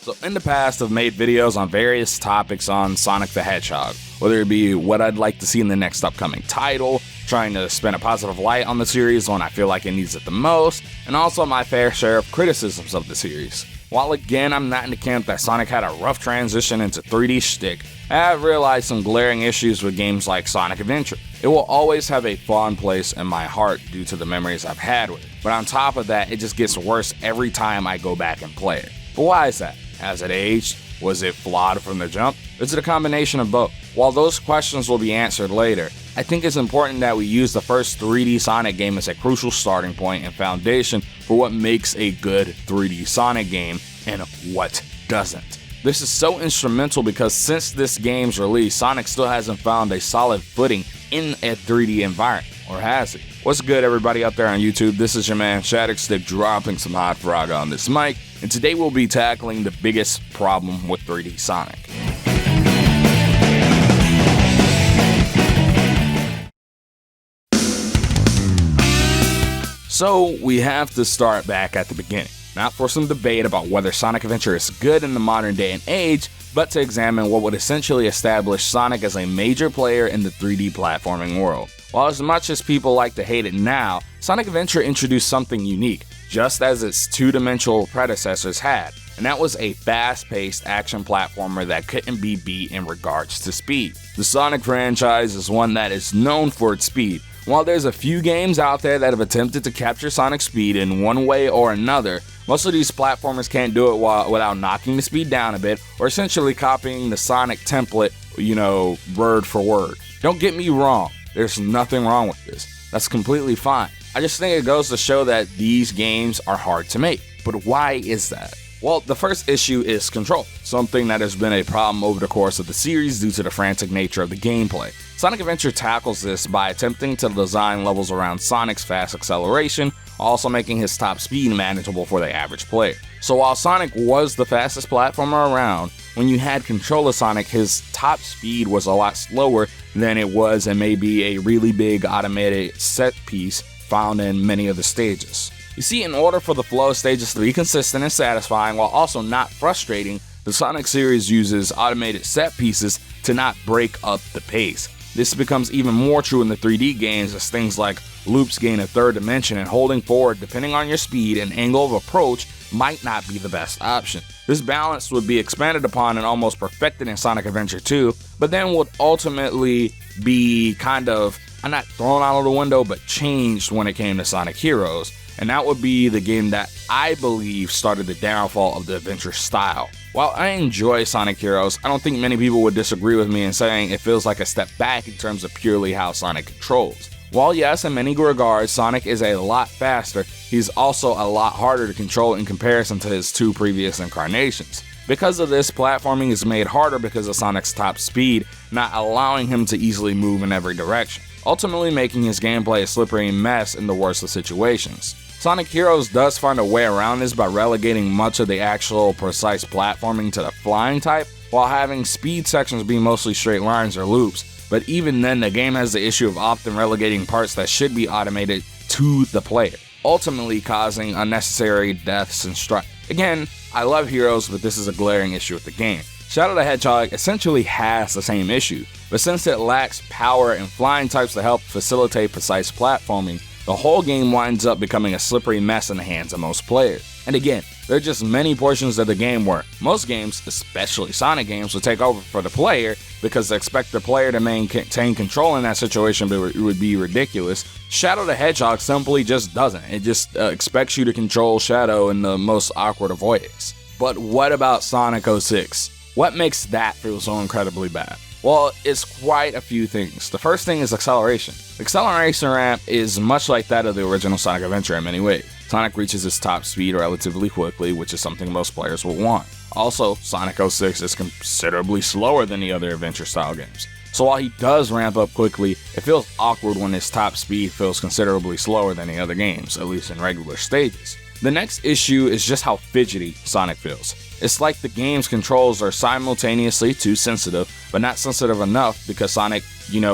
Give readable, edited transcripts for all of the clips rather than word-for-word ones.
So in the past, I've made videos on various topics on Sonic the Hedgehog, whether it be what I'd like to see in the next upcoming title, trying to spin a positive light on the series when I feel like it needs it the most, and also my fair share of criticisms of the series. While again, I'm not in the camp that Sonic had a rough transition into 3D schtick, I have realized some glaring issues with games like Sonic Adventure. It will always have a fond place in my heart due to the memories I've had with it, but on top of that, it just gets worse every time I go back and play it. But why is that? Has it aged? Was it flawed from the jump? Is it a combination of both? While those questions will be answered later, I think it's important that we use the first 3D Sonic game as a crucial starting point and foundation for what makes a good 3D Sonic game and what doesn't. This is so instrumental because since this game's release, Sonic still hasn't found a solid footing in a 3D environment, or has it? What's good, everybody out there on YouTube? This is your man Shadicstick dropping some hot frog on this mic, and today we'll be tackling the biggest problem with 3D Sonic. So we have to start back at the beginning, not for some debate about whether Sonic Adventure is good in the modern day and age, but to examine what would essentially establish Sonic as a major player in the 3D platforming world. While as much as people like to hate it now, Sonic Adventure introduced something unique, just as its two-dimensional predecessors had, and that was a fast-paced action platformer that couldn't be beat in regards to speed. The Sonic franchise is one that is known for its speed. While there's a few games out there that have attempted to capture Sonic's speed in one way or another, most of these platformers can't do it without knocking the speed down a bit or essentially copying the Sonic template, word for word. Don't get me wrong, there's nothing wrong with this. That's completely fine. I just think it goes to show that these games are hard to make. But why is that? Well, the first issue is control, something that has been a problem over the course of the series due to the frantic nature of the gameplay. Sonic Adventure tackles this by attempting to design levels around Sonic's fast acceleration, also making his top speed manageable for the average player. So while Sonic was the fastest platformer around, when you had control of Sonic, his top speed was a lot slower than it was in maybe a really big automated set piece found in many of the stages. You see, in order for the flow of stages to be consistent and satisfying while also not frustrating, the Sonic series uses automated set pieces to not break up the pace. This becomes even more true in the 3D games as things like loops gain a third dimension, and holding forward depending on your speed and angle of approach might not be the best option. This balance would be expanded upon and almost perfected in Sonic Adventure 2, but then would ultimately be not thrown out of the window, but changed when it came to Sonic Heroes. And that would be the game that I believe started the downfall of the adventure style. While I enjoy Sonic Heroes, I don't think many people would disagree with me in saying it feels like a step back in terms of purely how Sonic controls. While yes, in many regards, Sonic is a lot faster, he's also a lot harder to control in comparison to his two previous incarnations. Because of this, platforming is made harder because of Sonic's top speed, not allowing him to easily move in every direction, ultimately making his gameplay a slippery mess in the worst of situations. Sonic Heroes does find a way around this by relegating much of the actual precise platforming to the flying type, while having speed sections be mostly straight lines or loops, but even then the game has the issue of often relegating parts that should be automated to the player, ultimately causing unnecessary deaths and strife. Again, I love Heroes, but this is a glaring issue with the game. Shadow the Hedgehog essentially has the same issue, but since it lacks power and flying types to help facilitate precise platforming, the whole game winds up becoming a slippery mess in the hands of most players. And again, there are just many portions of the game where most games, especially Sonic games, will take over for the player because they expect the player to maintain control in that situation, but it would be ridiculous. Shadow the Hedgehog simply just doesn't. It just expects you to control Shadow in the most awkward of ways. But what about Sonic 06? What makes that feel so incredibly bad? Well, it's quite a few things. The first thing is acceleration. The acceleration ramp is much like that of the original Sonic Adventure in many ways. Sonic reaches its top speed relatively quickly, which is something most players will want. Also, Sonic 06 is considerably slower than the other adventure-style games. So while he does ramp up quickly, it feels awkward when his top speed feels considerably slower than the other games, at least in regular stages. The next issue is just how fidgety Sonic feels. It's like the game's controls are simultaneously too sensitive, but not sensitive enough because Sonic,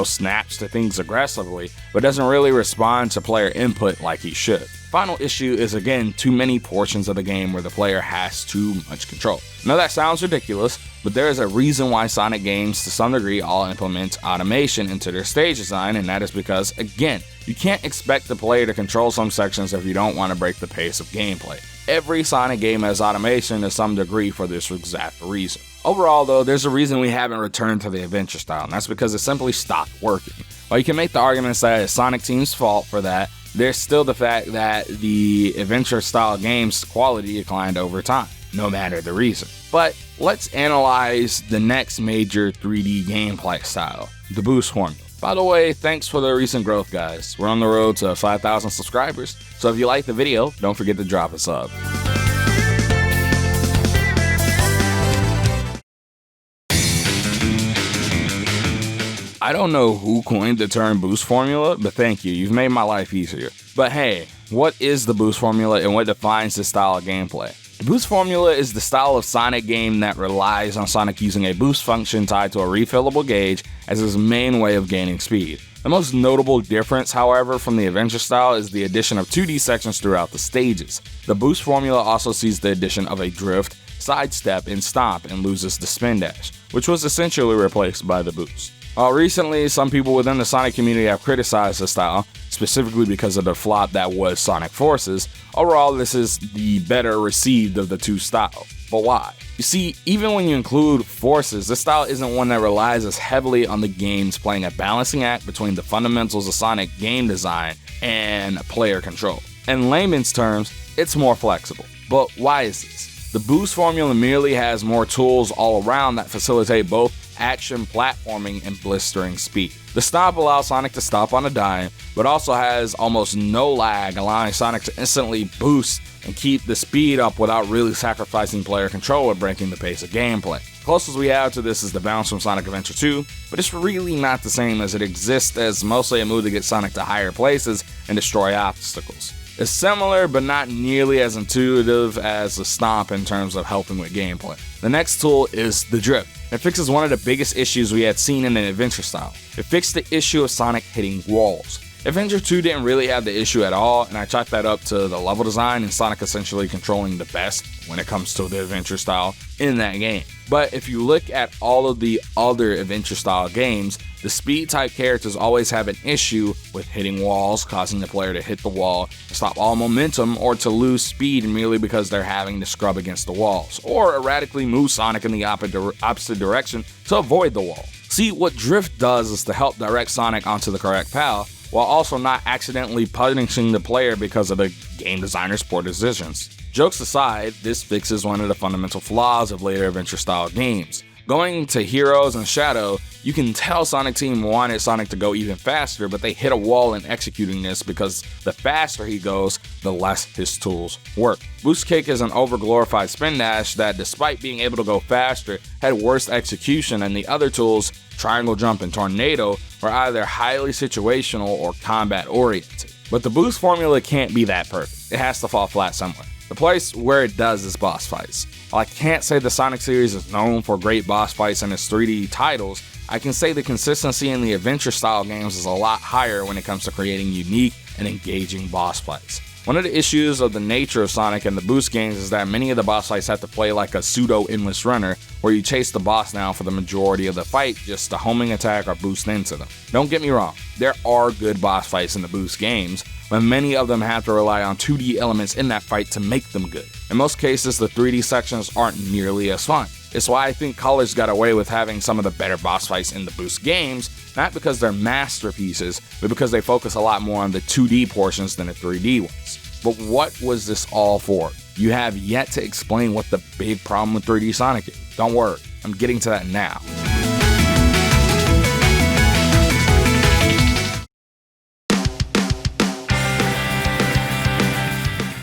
snaps to things aggressively, but doesn't really respond to player input like he should. Final issue is again too many portions of the game where the player has too much control. Now that sounds ridiculous, but there is a reason why Sonic games to some degree all implement automation into their stage design, and that is because, again, you can't expect the player to control some sections if you don't want to break the pace of gameplay. Every Sonic game has automation to some degree for this exact reason. Overall though, there's a reason we haven't returned to the adventure style, and that's because it simply stopped working. While you can make the arguments that it's Sonic Team's fault for that, there's still the fact that the adventure style game's quality declined over time, no matter the reason. But let's analyze the next major 3D gameplay style, the boost formula. By the way, thanks for the recent growth, guys. We're on the road to 5,000 subscribers, so if you like the video, don't forget to drop a sub. I don't know who coined the term boost formula, but thank you, you've made my life easier. But hey, what is the boost formula and what defines this style of gameplay? The boost formula is the style of Sonic game that relies on Sonic using a boost function tied to a refillable gauge as his main way of gaining speed. The most notable difference, however, from the adventure style is the addition of 2D sections throughout the stages. The boost formula also sees the addition of a drift, sidestep, and stomp, and loses the spin dash, which was essentially replaced by the boost. While recently, some people within the Sonic community have criticized the style, specifically because of the flop that was Sonic Forces, overall this is the better received of the two styles. But why? You see, even when you include Forces, this style isn't one that relies as heavily on the games playing a balancing act between the fundamentals of Sonic game design and player control. In layman's terms, it's more flexible. But why is this? The boost formula merely has more tools all around that facilitate both action, platforming, and blistering speed. The stomp allows Sonic to stop on a dime, but also has almost no lag, allowing Sonic to instantly boost and keep the speed up without really sacrificing player control or breaking the pace of gameplay. Closest we have to this is the bounce from Sonic Adventure 2, but it's really not the same, as it exists as mostly a move to get Sonic to higher places and destroy obstacles. It's similar, but not nearly as intuitive as the stomp in terms of helping with gameplay. The next tool is the drift. It fixes one of the biggest issues we had seen in an adventure style. It fixed the issue of Sonic hitting walls. Adventure 2 didn't really have the issue at all, and I chalked that up to the level design and Sonic essentially controlling the best when it comes to the adventure style in that game. But if you look at all of the other adventure style games, the speed type characters always have an issue with hitting walls, causing the player to hit the wall, to stop all momentum, or to lose speed merely because they're having to scrub against the walls, or erratically move Sonic in the opposite direction to avoid the wall. See, what drift does is to help direct Sonic onto the correct path, while also not accidentally punishing the player because of the game designer's poor decisions. Jokes aside, this fixes one of the fundamental flaws of later adventure-style games. Going to Heroes and Shadow, you can tell Sonic Team wanted Sonic to go even faster, but they hit a wall in executing this because the faster he goes, the less his tools work. Boost Kick is an overglorified spin dash that, despite being able to go faster, had worse execution than the other tools. Triangle Jump and Tornado were either highly situational or combat oriented. But the boost formula can't be that perfect. It has to fall flat somewhere. The place where it does is boss fights. While I can't say the Sonic series is known for great boss fights in its 3D titles, I can say the consistency in the adventure style games is a lot higher when it comes to creating unique and engaging boss fights. One of the issues of the nature of Sonic and the Boost games is that many of the boss fights have to play like a pseudo-endless runner, where you chase the boss down for the majority of the fight just to homing attack or boost into them. Don't get me wrong, there are good boss fights in the Boost games, but many of them have to rely on 2D elements in that fight to make them good. In most cases, the 3D sections aren't nearly as fun. It's why I think Colors got away with having some of the better boss fights in the Boost games, not because they're masterpieces, but because they focus a lot more on the 2D portions than the 3D ones. But what was this all for? You have yet to explain what the big problem with 3D Sonic is. Don't worry, I'm getting to that now.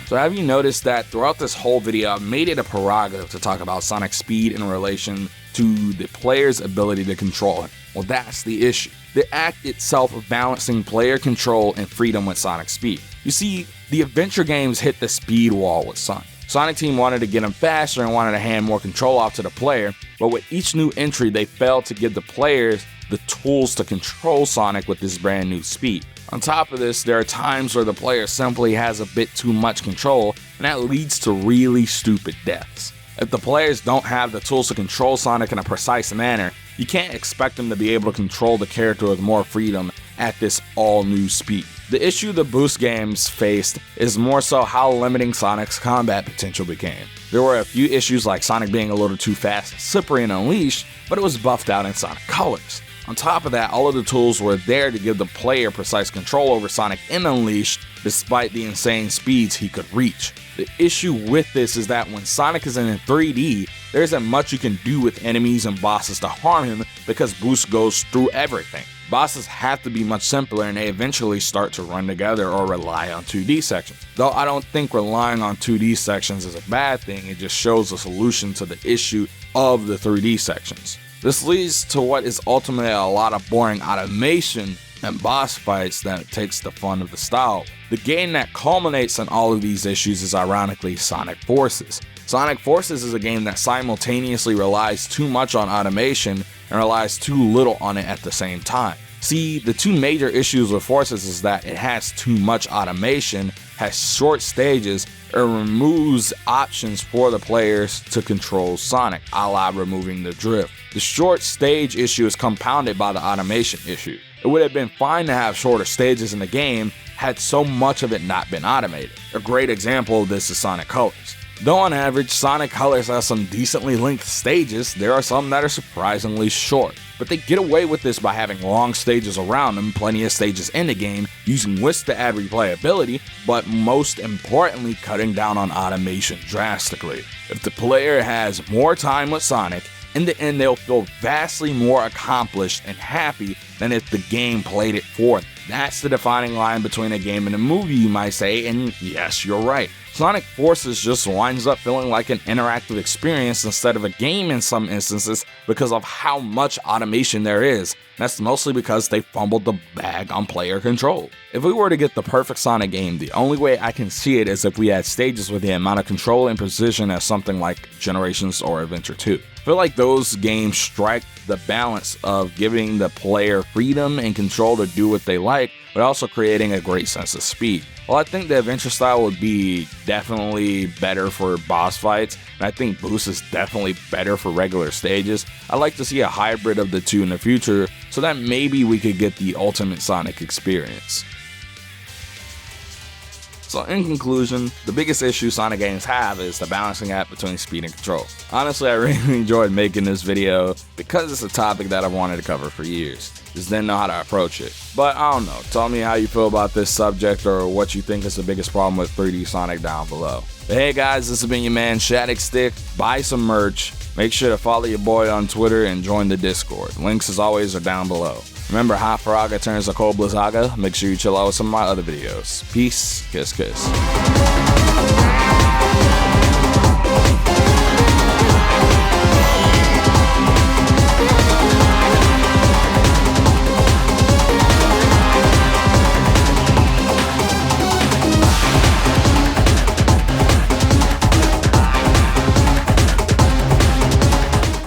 So have you noticed that throughout this whole video, I've made it a prerogative to talk about Sonic's speed in relation to the player's ability to control it? Well, that's the issue. The act itself of balancing player control and freedom with Sonic's speed. You see, the adventure games hit the speed wall with Sonic. Sonic Team wanted to get him faster and wanted to hand more control off to the player, but with each new entry, they failed to give the players the tools to control Sonic with this brand new speed. On top of this, there are times where the player simply has a bit too much control, and that leads to really stupid deaths. If the players don't have the tools to control Sonic in a precise manner, you can't expect them to be able to control the character with more freedom at this all-new speed. The issue the Boost games faced is more so how limiting Sonic's combat potential became. There were a few issues like Sonic being a little too fast and slippery in Unleashed, but it was buffed out in Sonic Colors. On top of that, all of the tools were there to give the player precise control over Sonic in Unleashed, despite the insane speeds he could reach. The issue with this is that when Sonic is in 3D, there isn't much you can do with enemies and bosses to harm him because Boost goes through everything. Bosses have to be much simpler and they eventually start to run together or rely on 2D sections. Though I don't think relying on 2D sections is a bad thing, it just shows a solution to the issue of the 3D sections. This leads to what is ultimately a lot of boring automation and boss fights that takes the fun of the style. The game that culminates in all of these issues is ironically Sonic Forces. Sonic Forces is a game that simultaneously relies too much on automation and relies too little on it at the same time. See, the two major issues with Forces is that it has too much automation, has short stages, and removes options for the players to control Sonic, a la removing the drift. The short stage issue is compounded by the automation issue. It would have been fine to have shorter stages in the game had so much of it not been automated. A great example of this is Sonic Colors. Though on average, Sonic Colors has some decently length stages, there are some that are surprisingly short. But they get away with this by having long stages around them, plenty of stages in the game, using wisps to add replayability, but most importantly cutting down on automation drastically. If the player has more time with Sonic, in the end they'll feel vastly more accomplished and happy than if the game played it for them. That's the defining line between a game and a movie, you might say, and yes, you're right. Sonic Forces just winds up feeling like an interactive experience instead of a game in some instances because of how much automation there is. That's mostly because they fumbled the bag on player control. If we were to get the perfect Sonic game, the only way I can see it is if we had stages with the amount of control and precision as something like Generations or Adventure 2. I feel like those games strike the balance of giving the player freedom and control to do what they like, but also creating a great sense of speed. Well, I think the adventure style would be definitely better for boss fights, and I think Boost is definitely better for regular stages. I'd like to see a hybrid of the two in the future so that maybe we could get the ultimate Sonic experience. So in conclusion, the biggest issue Sonic games have is the balancing act between speed and control. Honestly, I really enjoyed making this video because it's a topic that I've wanted to cover for years. Just didn't know how to approach it. But I don't know, tell me how you feel about this subject or what you think is the biggest problem with 3D Sonic down below. But hey guys, this has been your man Shadicstick. Buy some merch, make sure to follow your boy on Twitter and join the Discord. Links as always are down below. Remember, Hot Faraga turns to Cold Blizzaga. Make sure you chill out with some of my other videos. Peace, kiss, kiss.